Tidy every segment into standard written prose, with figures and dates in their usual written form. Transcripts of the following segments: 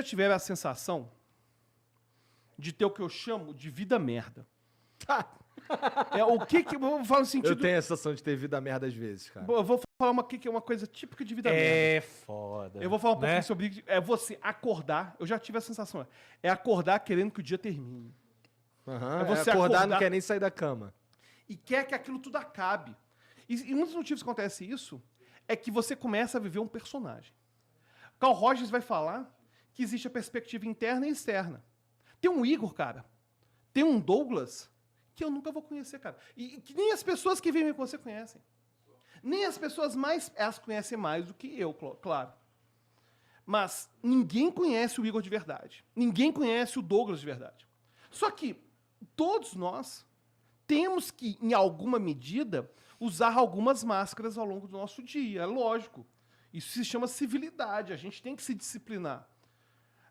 tiveram a sensação de ter o que eu chamo de vida merda? O que eu vou falar no sentido... Eu tenho a sensação de ter vida merda às vezes, cara. Eu vou falar uma coisa típica de vida merda. É foda. Eu vou falar um pouquinho sobre... É você acordar... Eu já tive a sensação. É acordar querendo que o dia termine. Uhum, É você acordar, acordar- não quer nem sair da cama. E quer que aquilo tudo acabe. E um dos motivos que acontece isso é que você começa a viver um personagem. Carl Rogers vai falar que existe a perspectiva interna e externa. Tem um Igor, cara. Tem um Douglas que eu nunca vou conhecer, cara. E que nem as pessoas que vêm com você conhecem. Nem as pessoas mais... Elas conhecem mais do que eu, claro. Mas ninguém conhece o Igor de verdade. Ninguém conhece o Douglas de verdade. Só que todos nós temos que, em alguma medida, usar algumas máscaras ao longo do nosso dia. É lógico. Isso se chama civilidade. A gente tem que se disciplinar.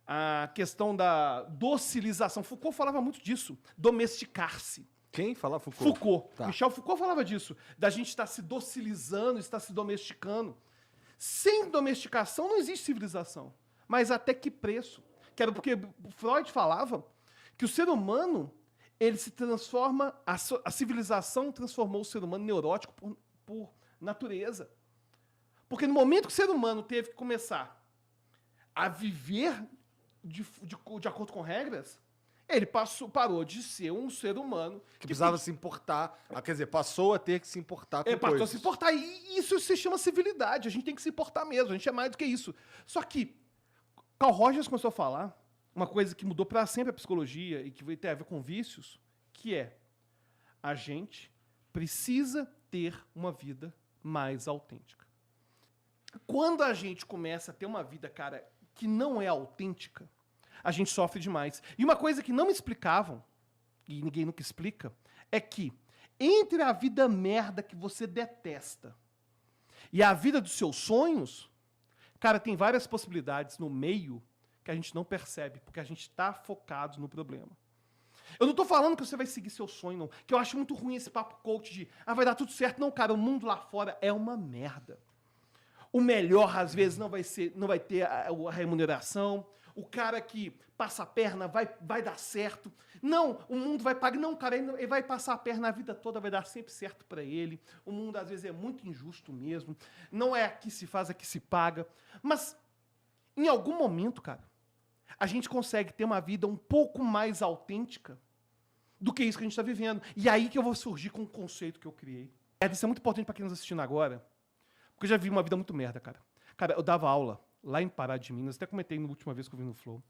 A questão da docilização. Foucault falava muito disso. Domesticar-se. Quem fala Foucault? Foucault. Tá. Michel Foucault falava disso. Da gente estar se docilizando, estar se domesticando. Sem domesticação não existe civilização. Mas até que preço? Que era porque Freud falava que o ser humano, ele se transforma... A civilização transformou o ser humano neurótico por natureza. Porque no momento que o ser humano teve que começar a viver de acordo com regras, ele parou de ser um ser humano Que precisava se importar. Quer dizer, passou a ter que se importar com passou a coisas. se importar. E isso se chama civilidade. A gente tem que se importar mesmo. A gente é mais do que isso. Só que Carl Rogers começou a falar uma coisa que mudou para sempre a psicologia e que vai ter a ver com vícios, que é a gente precisa ter uma vida mais autêntica. Quando a gente começa a ter uma vida, cara, que não é autêntica, a gente sofre demais. E uma coisa que não me explicavam, e ninguém nunca explica, é que entre a vida merda que você detesta e a vida dos seus sonhos, cara, tem várias possibilidades no meio que a gente não percebe, porque a gente está focado no problema. Eu não tô falando que você vai seguir seu sonho, não. Que eu acho muito ruim esse papo coach de vai dar tudo certo. Não, cara, o mundo lá fora é uma merda. O melhor, às vezes, não vai ter a remuneração. O cara que passa a perna vai dar certo. Não, o mundo vai pagar. Não, cara, ele vai passar a perna a vida toda, vai dar sempre certo para ele. O mundo, às vezes, é muito injusto mesmo. Não é aqui se faz, aqui se paga. Mas, em algum momento, cara, a gente consegue ter uma vida um pouco mais autêntica do que isso que a gente está vivendo. E aí que eu vou surgir com um conceito que eu criei. Isso é muito importante para quem nos assistindo agora, porque eu já vi uma vida muito merda, cara. Cara, eu dava aula lá em Pará de Minas, até comentei na última vez que eu vim no Flow.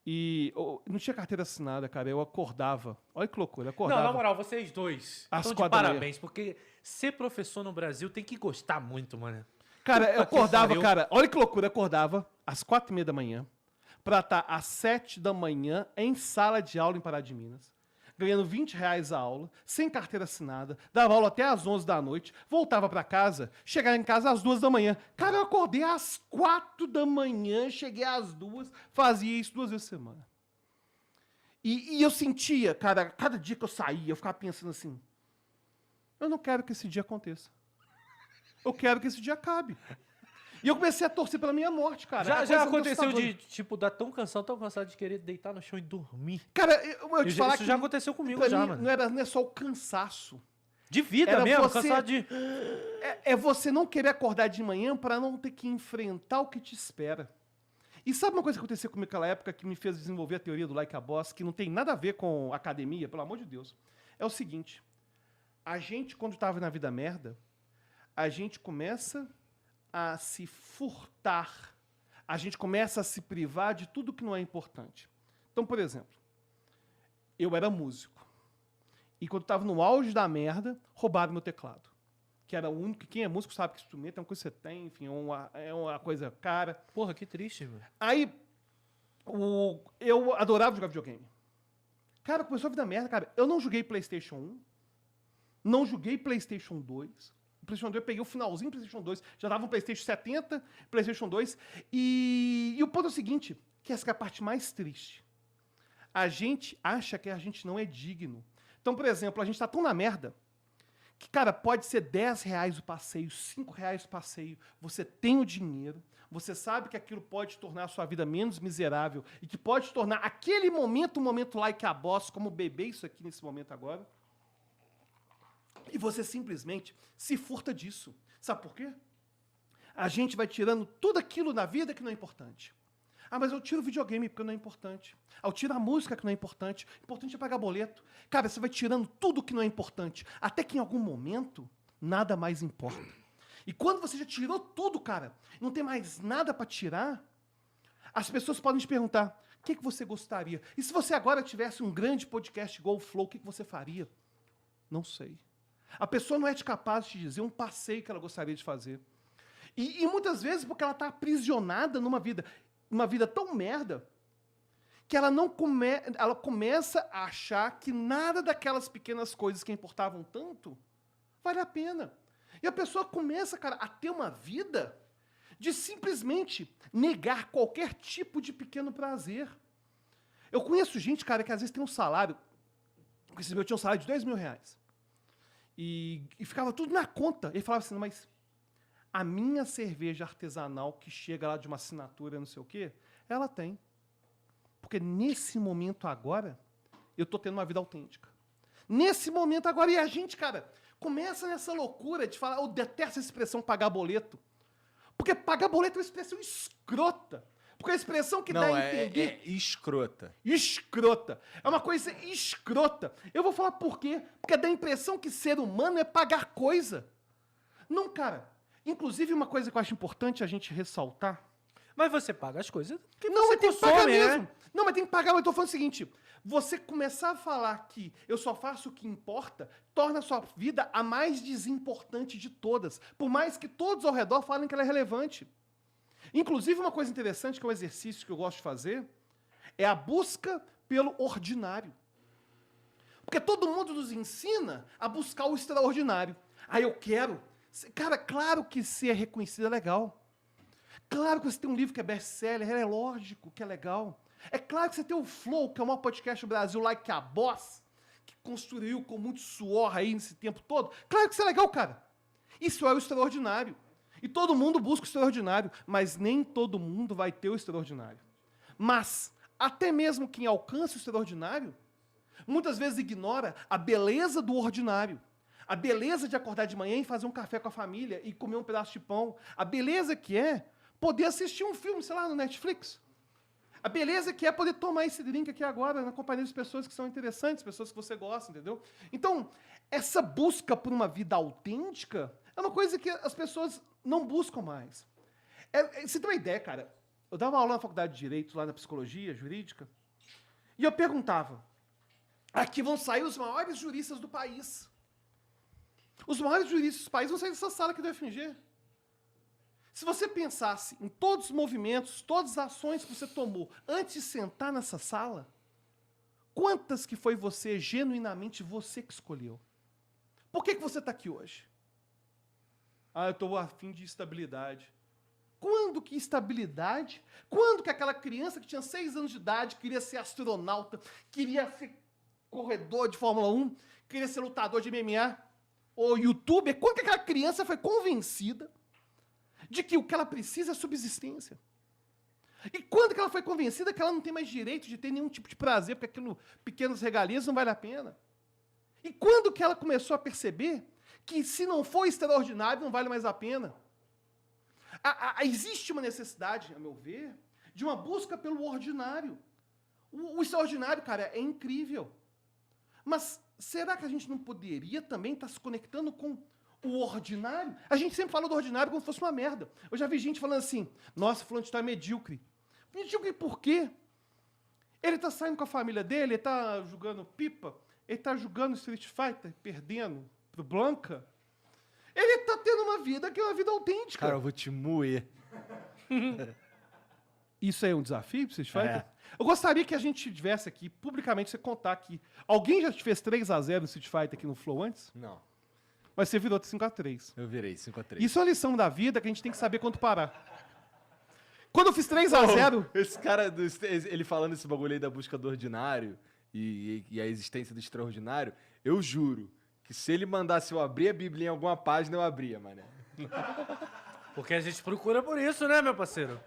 E eu não tinha carteira assinada, cara. Eu acordava. Olha que loucura, eu acordava. Não, na moral, vocês dois Às estão de 4 da manhã. parabéns, porque ser professor no Brasil tem que gostar muito, mano. Cara, eu Puta que acordava, pariu. cara. Olha que loucura, eu acordava às 4h30 da manhã pra estar às 7 da manhã em sala de aula em Pará de Minas, ganhando R$20 a aula, sem carteira assinada, dava aula até às 11 da noite, voltava pra casa, chegava em casa às 2 da manhã. Cara, eu acordei às 4 da manhã, cheguei às 2, fazia isso 2 vezes por semana. E eu sentia, cara, cada dia que eu saía, eu ficava pensando assim, eu não quero que esse dia aconteça. Eu quero que esse dia acabe. E eu comecei a torcer pela minha morte, cara. Já A coisa aconteceu assustadora. de, tipo, dar tão cansado de querer deitar no chão e dormir. Cara, eu te falar Isso que já aconteceu comigo, pra já, mim, mano. não é só o cansaço. De vida Era mesmo, você- cansado de... É você não querer acordar de manhã para não ter que enfrentar o que te espera. E sabe uma coisa que aconteceu comigo naquela época que me fez desenvolver a teoria do Like a Boss, que não tem nada a ver com academia, pelo amor de Deus? É o seguinte, a gente, quando estava na vida merda, a gente começa a se furtar, a gente começa a se privar de tudo que não é importante. Então, por exemplo, eu era músico. E quando estava no auge da merda, roubaram meu teclado. Que era o único. Quem é músico sabe que instrumento é uma coisa que você tem, enfim, é uma coisa cara. Porra, que triste, mano. Aí, eu adorava jogar videogame. Cara, começou a vida merda, cara. Eu não joguei PlayStation 1, não joguei PlayStation 2. O PlayStation 2 eu peguei o finalzinho do PlayStation 2. Já dava um PlayStation 70, PlayStation 2. E o ponto é o seguinte, que essa é a parte mais triste. A gente acha que a gente não é digno. Então, por exemplo, a gente tá tão na merda que, cara, pode ser R$10 o passeio, R$5 o passeio. Você tem o dinheiro, você sabe que aquilo pode tornar a sua vida menos miserável e que pode tornar aquele momento um momento like a boss, como beber isso aqui nesse momento agora. E você simplesmente se furta disso. Sabe por quê? A gente vai tirando tudo aquilo na vida que não é importante. Ah, mas eu tiro o videogame porque não é importante. Ah, eu tiro a música que não é importante. O importante é pagar boleto. Cara, você vai tirando tudo que não é importante. Até que em algum momento, nada mais importa. E quando você já tirou tudo, cara, não tem mais nada para tirar, as pessoas podem te perguntar, o que você gostaria? E se você agora tivesse um grande podcast igual o Flow, o que você faria? Não sei. A pessoa não é capaz de te dizer um passeio que ela gostaria de fazer. E muitas vezes porque ela está aprisionada numa vida tão merda que ela ela começa a achar que nada daquelas pequenas coisas que importavam tanto vale a pena. E a pessoa começa, cara, a ter uma vida de simplesmente negar qualquer tipo de pequeno prazer. Eu conheço gente, cara, que às vezes tem um salário, eu tinha um salário de R$2.000. E ficava tudo na conta. Ele falava assim, mas a minha cerveja artesanal que chega lá de uma assinatura, não sei o quê, ela tem. Porque nesse momento agora, eu tô tendo uma vida autêntica. Nesse momento agora, e a gente, cara, começa nessa loucura de falar, eu detesto essa expressão pagar boleto. Porque pagar boleto é uma expressão escrota. Porque é a expressão que dá a entender... é escrota. Escrota. É uma coisa escrota. Eu vou falar por quê. Porque dá a impressão que ser humano é pagar coisa. Não, cara. Inclusive, uma coisa que eu acho importante a gente ressaltar... Mas você paga as coisas que Não, você mas tem que pagar consome, né? mesmo. Não, mas tem que pagar. Mas eu tô falando o seguinte. Você começar a falar que eu só faço o que importa, torna a sua vida a mais desimportante de todas. Por mais que todos ao redor falem que ela é relevante. Inclusive, uma coisa interessante, que é um exercício que eu gosto de fazer, é a busca pelo ordinário. Porque todo mundo nos ensina a buscar o extraordinário. Ah, eu quero. Cara, claro que ser reconhecido é legal. Claro que você tem um livro que é best-seller, é lógico que é legal. É claro que você tem o Flow, que é o maior podcast do Brasil, like a boss, que construiu com muito suor aí nesse tempo todo. Claro que isso é legal, cara. Isso é o extraordinário. E todo mundo busca o extraordinário, mas nem todo mundo vai ter o extraordinário. Mas, até mesmo quem alcança o extraordinário, muitas vezes ignora a beleza do ordinário. A beleza de acordar de manhã e fazer um café com a família e comer um pedaço de pão. A beleza que é poder assistir um filme, sei lá, no Netflix. A beleza que é poder tomar esse drink aqui agora na companhia de pessoas que são interessantes, pessoas que você gosta, entendeu? Então, essa busca por uma vida autêntica é uma coisa que as pessoas não buscam mais. Você tem uma ideia, cara? Eu dava aula na faculdade de Direito, lá na Psicologia Jurídica, e eu perguntava, aqui vão sair os maiores juristas do país. Os maiores juristas do país vão sair dessa sala aqui do FMG. Se você pensasse em todos os movimentos, todas as ações que você tomou antes de sentar nessa sala, quantas que foi você, genuinamente você que escolheu? Por que você está aqui hoje? Ah, eu estou a fim de estabilidade. Quando que estabilidade? Quando que aquela criança que tinha 6 anos de idade queria ser astronauta, queria ser corredor de Fórmula 1, queria ser lutador de MMA, ou youtuber? Quando que aquela criança foi convencida de que o que ela precisa é subsistência? E quando que ela foi convencida que ela não tem mais direito de ter nenhum tipo de prazer, porque aquilo, pequenas regalias, não vale a pena? E quando que ela começou a perceber que se não for extraordinário, não vale mais a pena? Existe uma necessidade, a meu ver, de uma busca pelo ordinário. O extraordinário, cara, é incrível. Mas será que a gente não poderia também estar se conectando com o ordinário? A gente sempre fala do ordinário como se fosse uma merda. Eu já vi gente falando assim, nossa, fulano de tal é medíocre. Medíocre por quê? Ele tá saindo com a família dele, ele tá jogando pipa, ele tá jogando Street Fighter, perdendo pro Blanca. Ele tá tendo uma vida que é uma vida autêntica. Cara, eu vou te moer. Isso aí é um desafio pra Street Fighter? É. Eu gostaria que a gente tivesse aqui, publicamente, você contar aqui. Alguém já te fez 3-0 no Street Fighter aqui no Flow antes? Não, Mas você virou 5-3. eu virei 5-3. Isso é uma lição da vida que a gente tem que saber quando parar. Quando eu fiz 3-0... Esse cara, ele falando esse bagulho aí da busca do ordinário e a existência do extraordinário, eu juro que se ele mandasse eu abrir a Bíblia em alguma página, eu abria, mané. Porque a gente procura por isso, né, meu parceiro?